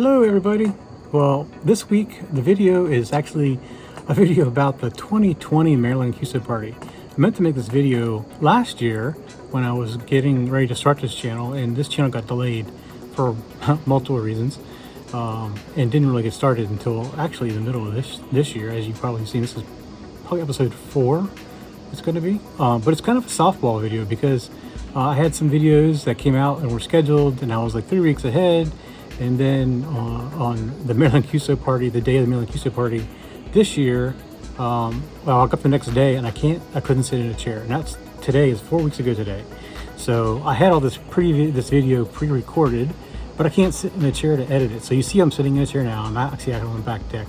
Hello everybody. Well, this week the video is actually a video about the 2020 Maryland QSO Party. I meant to make this video last year when I was getting ready to start this channel, and this channel got delayed for multiple reasons and didn't really get started until actually the middle of this year. As you've probably seen, this is probably episode 4 it's going to be, but it's kind of a softball video because I had some videos that came out and were scheduled and I was like 3 weeks ahead. And then on the Maryland QSO Party, the day of the Maryland QSO Party this year, well, I woke up the next day and I couldn't sit in a chair. And that's today, is 4 weeks ago today. So I had all this video pre-recorded, but I can't sit in a chair to edit it. So you see I'm sitting in a chair now. I'm actually out on the back deck.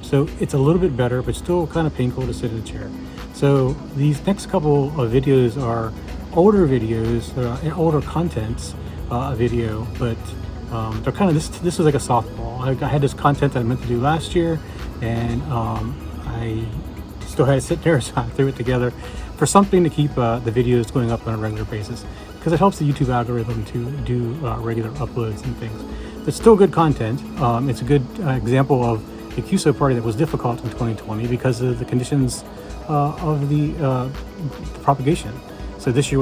So it's a little bit better, but still kind of painful to sit in a chair. So these next couple of videos are older videos, older contents video, but they're kind of this is like a softball. I had this content that I meant to do last year, and I still had to sit there, so I threw it together for something to keep the videos going up on a regular basis, because it helps the YouTube algorithm to do regular uploads and things. It's still good content. It's a good example of the QSO Party that was difficult in 2020 because of the conditions of the propagation. So this year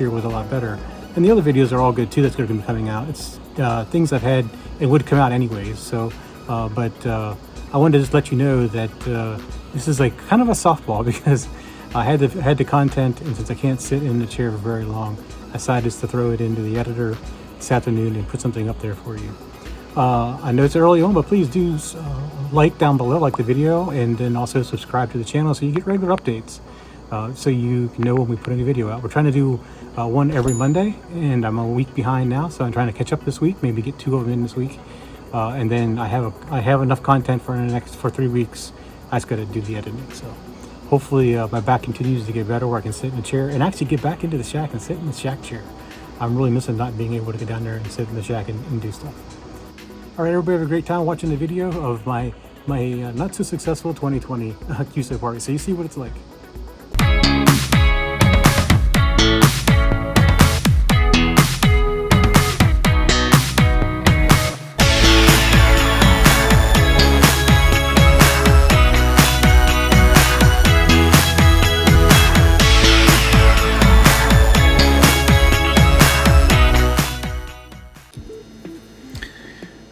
was a lot better. And the other videos are all good too. That's going to be coming out. It's things I've had and would come out anyways. So, but I wanted to just let you know that this is like kind of a softball because I had the content, and since I can't sit in the chair for very long, I decided to throw it into the editor this afternoon and put something up there for you. I know it's early on, but please do like down below, like the video, and then also subscribe to the channel so you get regular updates. So you know when we put a new video out. We're trying to do one every Monday, and I'm a week behind now, so I'm trying to catch up this week, maybe get 2 of them in this week, and then I have enough content for 3 weeks. I just got to do the editing. So hopefully my back continues to get better, where I can sit in a chair and actually get back into the shack and sit in the shack chair. I'm really missing not being able to get down there and sit in the shack and do stuff. All right, everybody, have a great time watching the video of my not so successful 2020 QSO Party. So you see what it's like.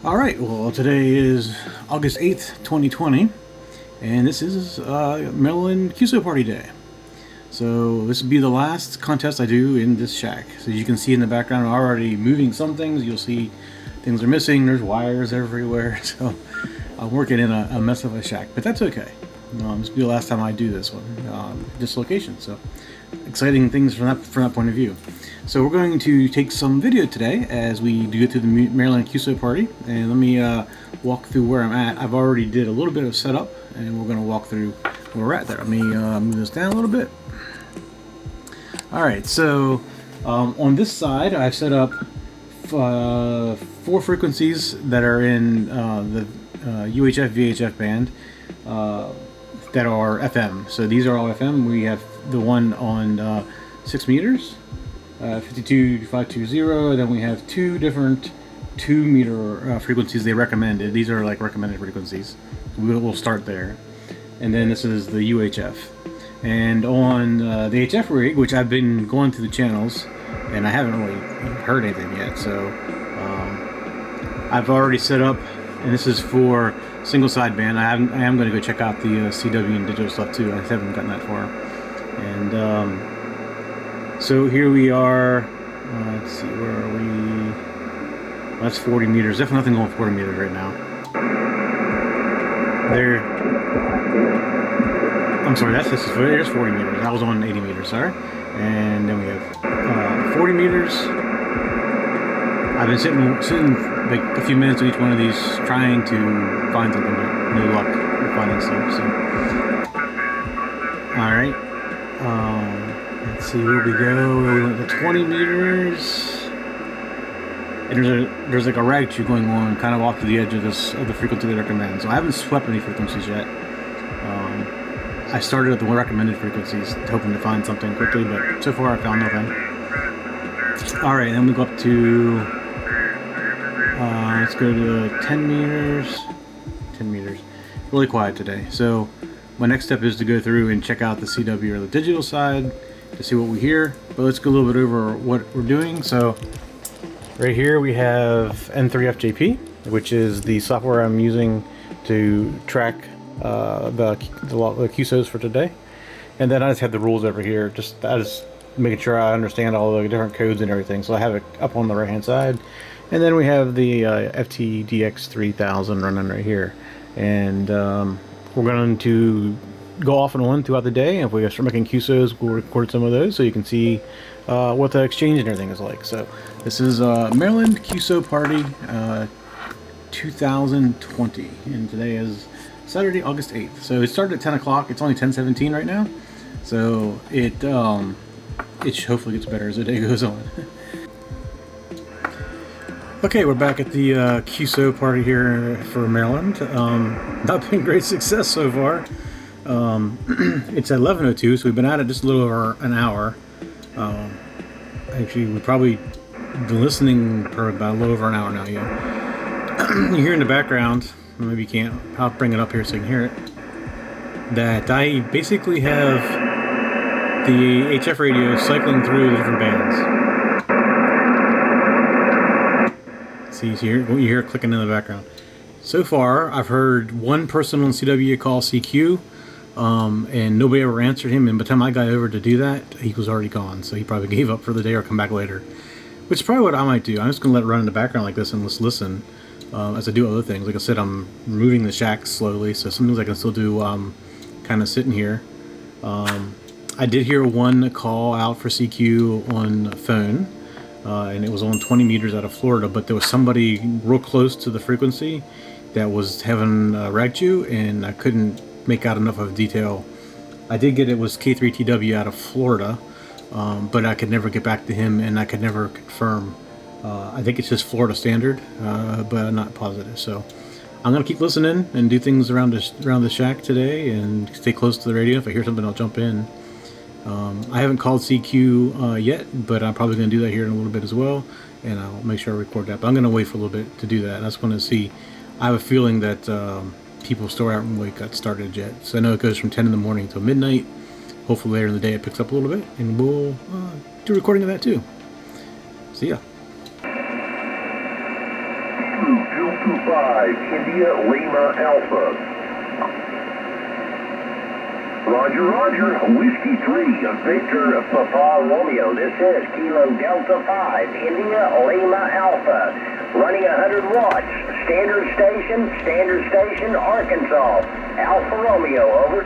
All right, well, today is August 8th, 2020, and this is Maryland QSO Party Day. So this will be the last contest I do in this shack. So you can see in the background, I'm already moving some things. You'll see things are missing. There's wires everywhere. So I'm working in a mess of a shack, but that's okay. This will be the last time I do this one, this location. So exciting things from that point of view. So we're going to take some video today as we do it through the Maryland QSO Party, and let me walk through where I'm at. I've already did a little bit of setup, and we're going to walk through where we're at there. Let me move this down a little bit. All right, so on this side, I've set up 4 frequencies that are in the UHF VHF band that are FM. So these are all FM. We have the one on 6 meters. 52520, then we have 2 different 2 meter frequencies they recommended. These are like recommended frequencies. We'll start there. And then this is the UHF. And on the HF rig, which I've been going through the channels, and I haven't really heard anything yet, so I've already set up, and this is for single side band. I am going to go check out the CW and digital stuff too. I haven't gotten that far. And so here we are, let's see, where are we? Well, that's 40 meters, definitely nothing going 40 meters right now. There, I'm sorry, there's 40 meters, I was on 80 meters, sorry. And then we have 40 meters. I've been sitting like a few minutes with each one of these, trying to find something, but no luck with finding stuff, so. Alright. Let's see where we go. We went to 20 meters, and there's like a rag tube going on, kind of off to the edge of the frequency they recommend. So I haven't swept any frequencies yet. I started at the recommended frequencies, hoping to find something quickly, but so far I found nothing. All right, then we go up to Let's go to 10 meters. 10 meters. Really quiet today. So my next step is to go through and check out the CW or the digital side to see what we hear. But let's go a little bit over what we're doing. So right here we have N3FJP, which is the software I'm using to track the QSOs for today. And then I just have the rules over here. I just making sure I understand all the different codes and everything. So I have it up on the right hand side. And then we have the FTDX 3000 running right here. And we're going to go off and on throughout the day. And if we start making QSOs, we'll record some of those so you can see what the exchange and everything is like. So this is Maryland QSO Party 2020. And today is Saturday, August 8th. So it started at 10 o'clock. It's only 10:17 right now. So it hopefully gets better as the day goes on. Okay, we're back at the QSO party here for Maryland. Not been great success so far. It's at 11:02, so we've been at it just a little over an hour. Actually, we've probably been listening for about a little over an hour now. Yeah. You hear in the background, maybe you can't. I'll bring it up here so you can hear it. That I basically have the HF radio cycling through the different bands. See, you hear it clicking in the background. So far, I've heard one person on CW call CQ, and nobody ever answered him. And by the time I got over to do that, he was already gone. So he probably gave up for the day or come back later. Which is probably what I might do. I'm just going to let it run in the background like this and just listen as I do other things. Like I said, I'm removing the shack slowly, so sometimes I can still do kind of sitting here. I did hear one call out for CQ on phone. And it was on 20 meters out of Florida, but there was somebody real close to the frequency that was having ragged you, and I couldn't make out enough of detail. I did get it was K3TW out of Florida, but I could never get back to him, and I could never confirm. I think it's just Florida standard, but I'm not positive. So I'm gonna keep listening and do things around the shack today, and stay close to the radio. If I hear something, I'll jump in. I haven't called CQ yet, but I'm probably going to do that here in a little bit as well, and I'll make sure I record that. But I'm going to wait for a little bit to do that. I just want to see. I have a feeling that people still haven't really got started yet. So I know it goes from 10 in the morning till midnight. Hopefully later in the day it picks up a little bit, and we'll do a recording of that too. See ya. 225 India Lima Alpha. Roger, Roger. Whiskey 3, Victor Papa Romeo. This is Kilo Delta 5, India Lima Alpha. Running 100 watts. Standard station, Arkansas. Alpha Romeo, over.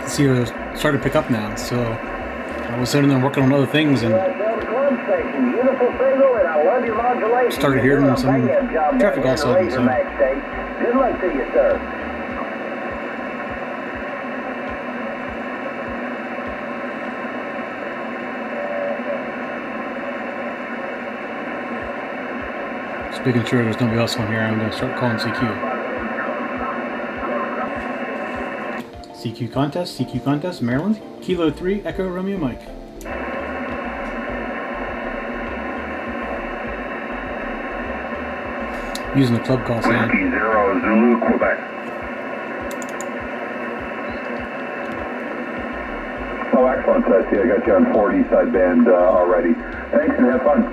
See, it started to pick up now, so I was sitting there working on other things and started hearing some traffic all of a sudden. So. Good luck to you, sir. Just making sure there's nobody else on here. I'm going to start calling CQ. CQ contest, Maryland. Kilo 3, Echo Romeo Mike. Using the club call sign. Whiskey 0 Zulu, Quebec. Oh, excellent. I see I got you on 40 sideband already. Thanks and have fun.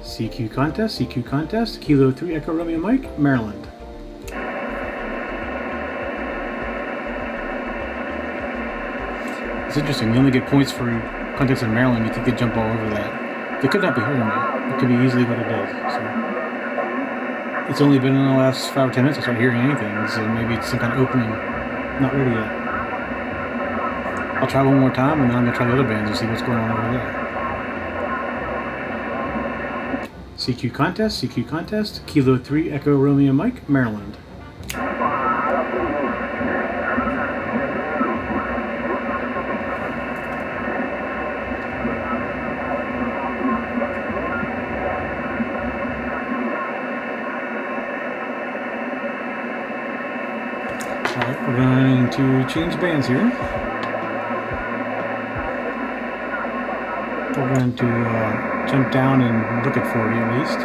CQ contest, Kilo 3, Echo Romeo Mike, Maryland. It's interesting, you only get points for context in Maryland. You think they jump all over that. They could not be hearing me. It could be easily what it is. So it's only been in the last 5 or 10 minutes I started hearing anything, so maybe it's some kind of opening. Not ready yet. I'll try one more time, and then I'm going to try the other bands and see what's going on over there. CQ contest, Kilo 3, Echo Romeo Mike, Maryland. Alright, we're going to change bands here. We're going to jump down and look at 40 at least.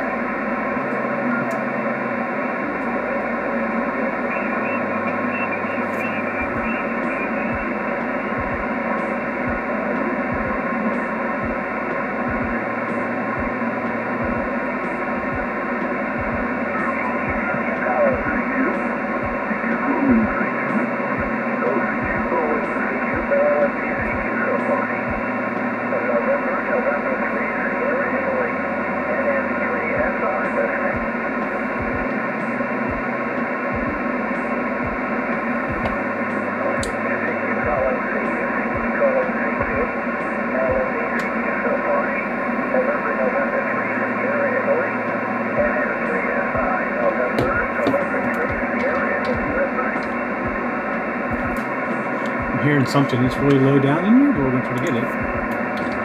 Hearing something that's really low down in here, but we're going to try to get it.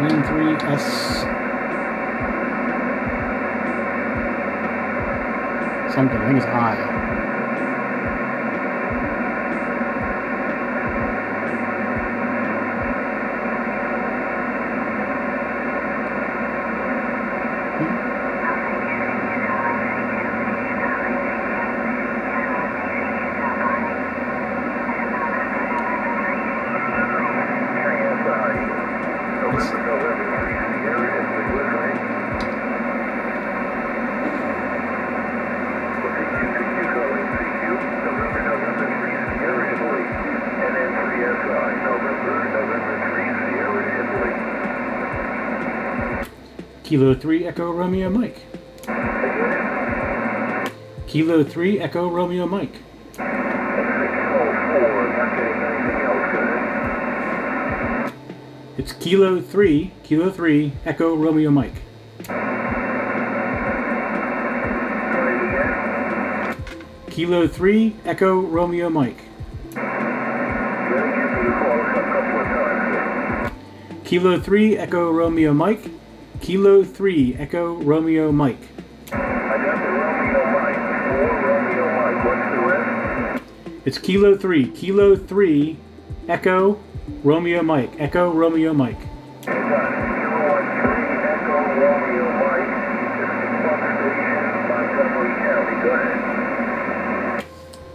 N3S something, I think it's I. Kilo 3 Echo Romeo Mike. Kilo 3 Echo Romeo Mike. It's Kilo 3 Echo Romeo Mike. Kilo 3 Echo Romeo Mike. Kilo 3 Echo Romeo Mike. Kilo 3 Echo Romeo Mike. I got the Romeo Mike. 4 Romeo Mike. What's the rest? It's Kilo 3 Echo Romeo Mike. Echo Romeo Mike. I got 013 Echo Romeo Mike. This is Montgomery County. Go ahead.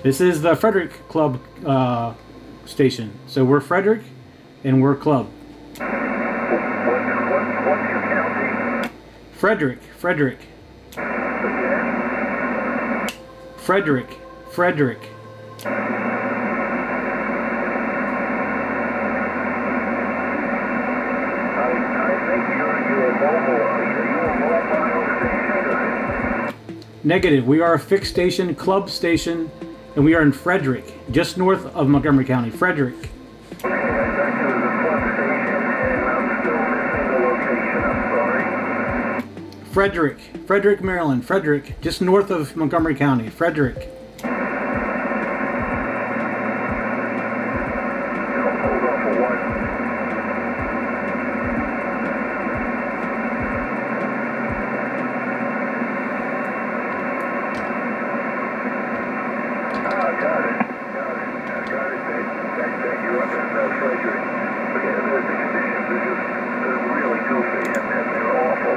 This is the Frederick Club station. So we're Frederick and we're Club. What's your county? Frederick. Again? Frederick. I think you're mobile. Are you a mobile station? Negative. We are a fixed station, Club station, and we are in Frederick, just north of Montgomery County. Frederick. Okay, I got you as a club station, and I'm still missing the location. I'm sorry. Frederick, Maryland. Frederick, just north of Montgomery County. Frederick. Hold on for one. Got it, babe. Thank you. Up in Frederick. Again, those conditions are just really goofy, and they're awful.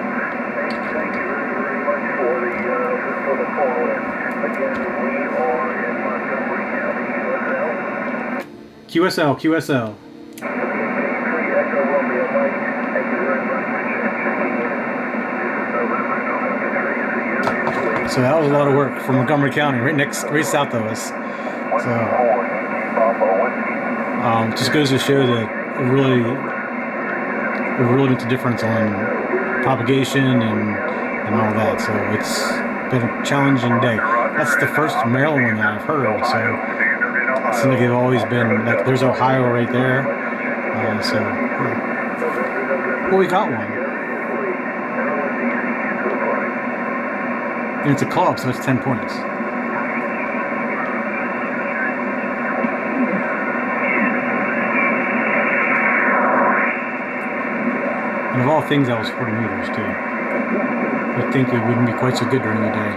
Thank you very much for the call. And again, we are in Montgomery County, QSL. QSL. Echo Romeo Mike. Thank you very much for checking in. This is So that was a lot of work from Montgomery County, right south of us. So just goes to show that it really makes a difference on propagation and all that. So it's been a challenging day. That's the first Maryland one that I've heard. So it seems like they've always been like there's Ohio right there. Well, we got one. And it's a club, so it's 10 points. And of all things, that was 40 meters, too. You'd think it wouldn't be quite so good during the day.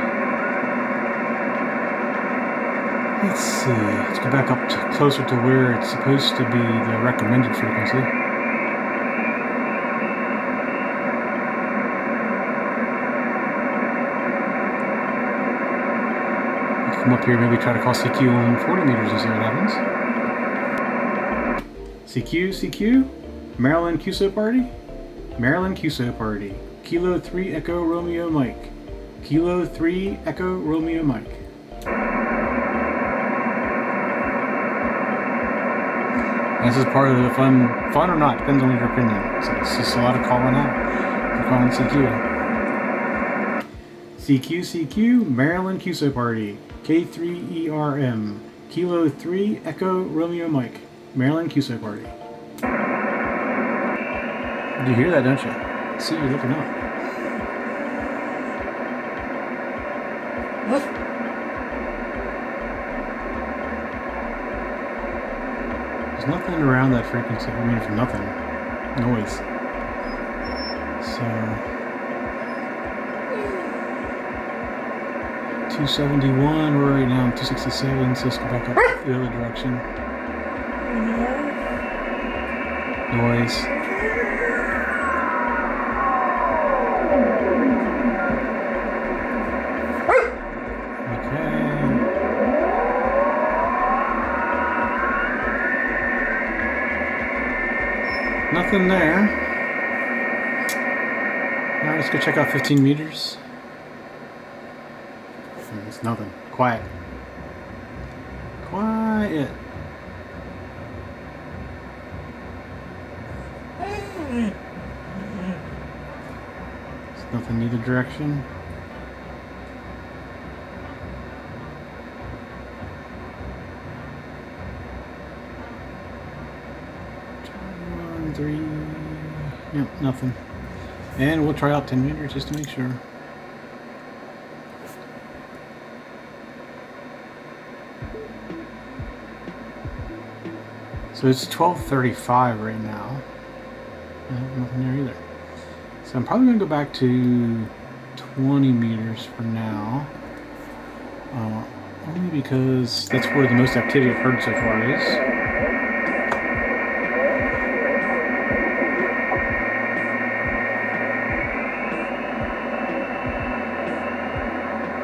Let's see. Let's go back up closer to where it's supposed to be the recommended frequency. come up here, maybe try to call CQ on 40 meters and see what happens. CQ, Maryland QSO Party? Maryland QSO Party. Kilo 3 Echo Romeo Mike. Kilo 3 Echo Romeo Mike. This is part of the fun or not, depends on your opinion. So it's just a lot of calling out. We're calling CQ. CQ, Maryland QSO Party. K3ERM. Kilo 3 Echo Romeo Mike. Maryland QSO Party. You hear that, don't you? See, you're looking up. There's nothing around that frequency. I mean, there's nothing. Noise. So 271, we're right now on 267, so let's go back up the other direction. Noise. Nothing there. Alright, let's go check out 15 meters. It's nothing. Quiet. Quiet. It's nothing either direction. Yep, nothing. And we'll try out 10 meters just to make sure. So it's 12:35 right now. Nothing there either. So I'm probably going to go back to 20 meters for now. Only because that's where the most activity I've heard so far is.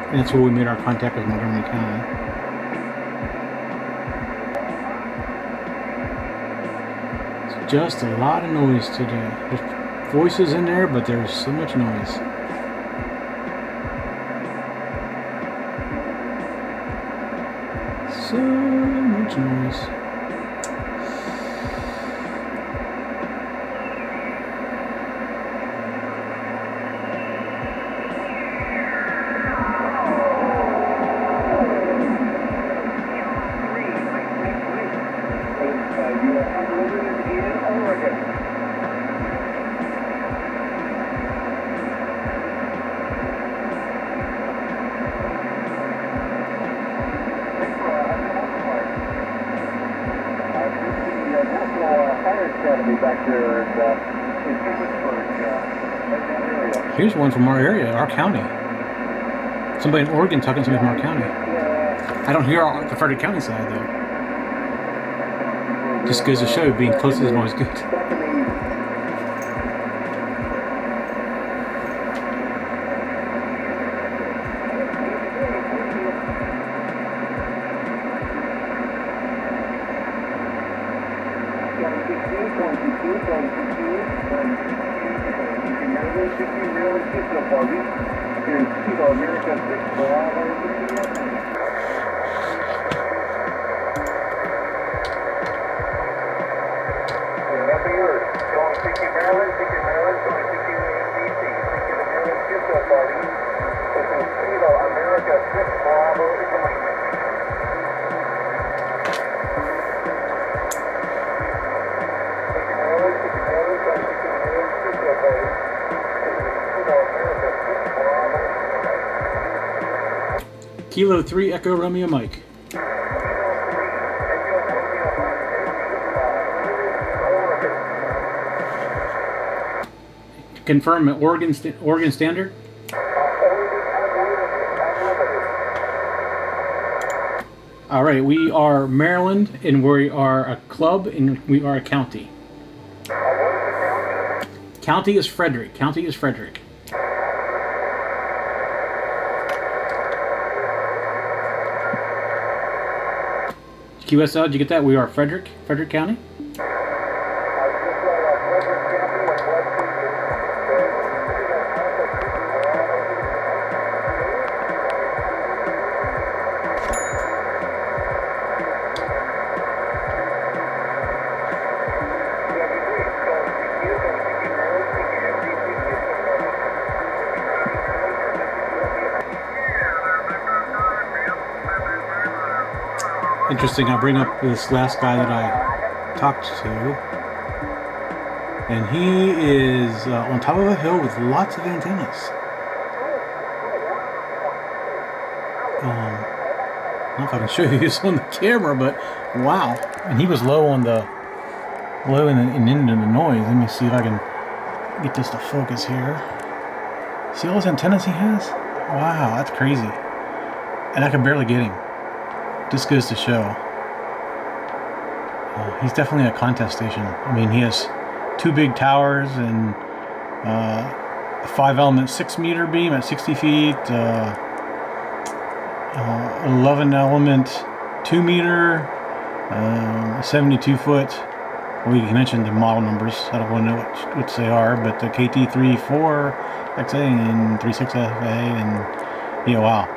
And that's where we made our contact with Montgomery County. It's just a lot of noise today. There's voices in there, but there's so much noise. So much noise. Here's one from our area, our county. Somebody in Oregon talking to me from our county. I don't hear the Frederick County side though. Just goes to show being close isn't always good. Kilo 3 Echo Romeo Mike. Confirm Oregon Standard. All right, we are Maryland, and we are a club, and we are a county. County is Frederick. County is Frederick. QSO, did you get that? We are Frederick County. Interesting, I bring up this last guy that I talked to, and he is on top of a hill with lots of antennas. I don't know if I can show you this on the camera, but wow. And he was low in the noise. Let me see if I can get this to focus here. See all those antennas he has? Wow, that's crazy. And I can barely get him. Just goes to show. He's definitely a contest station. I mean, he has 2 big towers and a 5-element 6-meter beam at 60 feet, 11-element 2-meter, 72-foot. Well, you mentioned the model numbers. I don't want to know which they are, but the KT34XA and 36FA, and yeah, wow.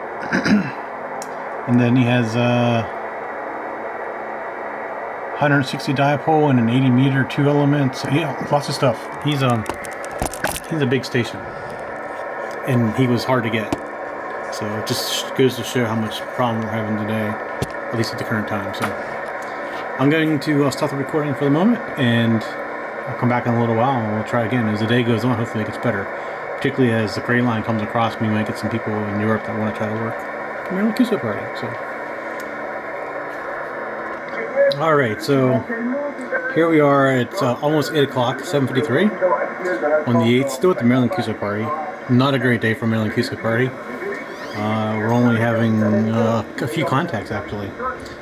And then he has 160 dipole and an 80-meter 2-element. So yeah, lots of stuff. He's a big station, and he was hard to get. So it just goes to show how much problem we're having today, at least at the current time. So I'm going to stop the recording for the moment, and I'll come back in a little while and we'll try again. As the day goes on, hopefully it gets better. Particularly as the gray line comes across, we might get some people in Europe that want to try to work Maryland QSO Party. So, all right, so here we are. It's almost 8 o'clock, 7:53 on the 8th, still at the Maryland QSO Party. Not a great day for Maryland QSO Party. We're only having a few contacts actually,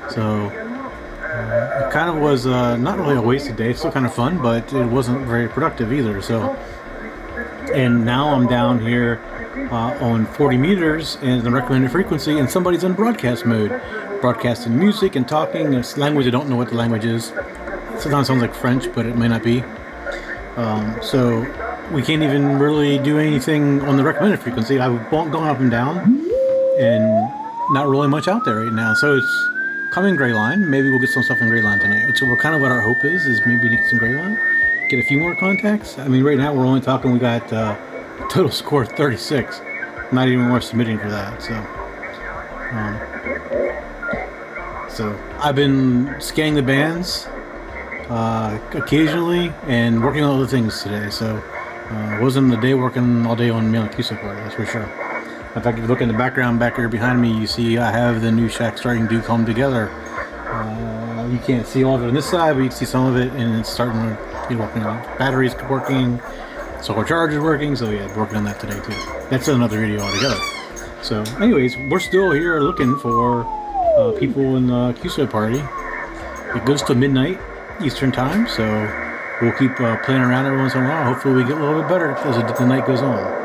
so it kind of was not really a wasted day. It's still kind of fun, but it wasn't very productive either. So, and now I'm down here on 40 meters and the recommended frequency, and somebody's in broadcast mode, broadcasting music and talking. It's language I don't know what the language is. Sometimes it sounds like French, but it may not be. So we can't even really do anything on the recommended frequency. I've gone up and down, and not really much out there right now. So it's coming gray line. Maybe we'll get some stuff in gray line tonight. It's kind of what our hope is maybe to get some gray line, get a few more contacts. I mean, right now we're only talking, we got total score 36. Not even worth submitting for that. So I've been scanning the bands occasionally and working on other things today. So wasn't the day working all day on Maryland QSO Party, that's for sure. In fact, if you look in the background back here behind me, you see I have the new shack starting to come together. You can't see all of it on this side, but you can see some of it, and it's starting to be working on. Batteries working, solar charger working, so yeah, working on that today too. That's another video altogether. So anyways, we're still here looking for people in the QSO Party. It goes to midnight Eastern time, so we'll keep playing around every once in a while. Hopefully we get a little bit better as the night goes on.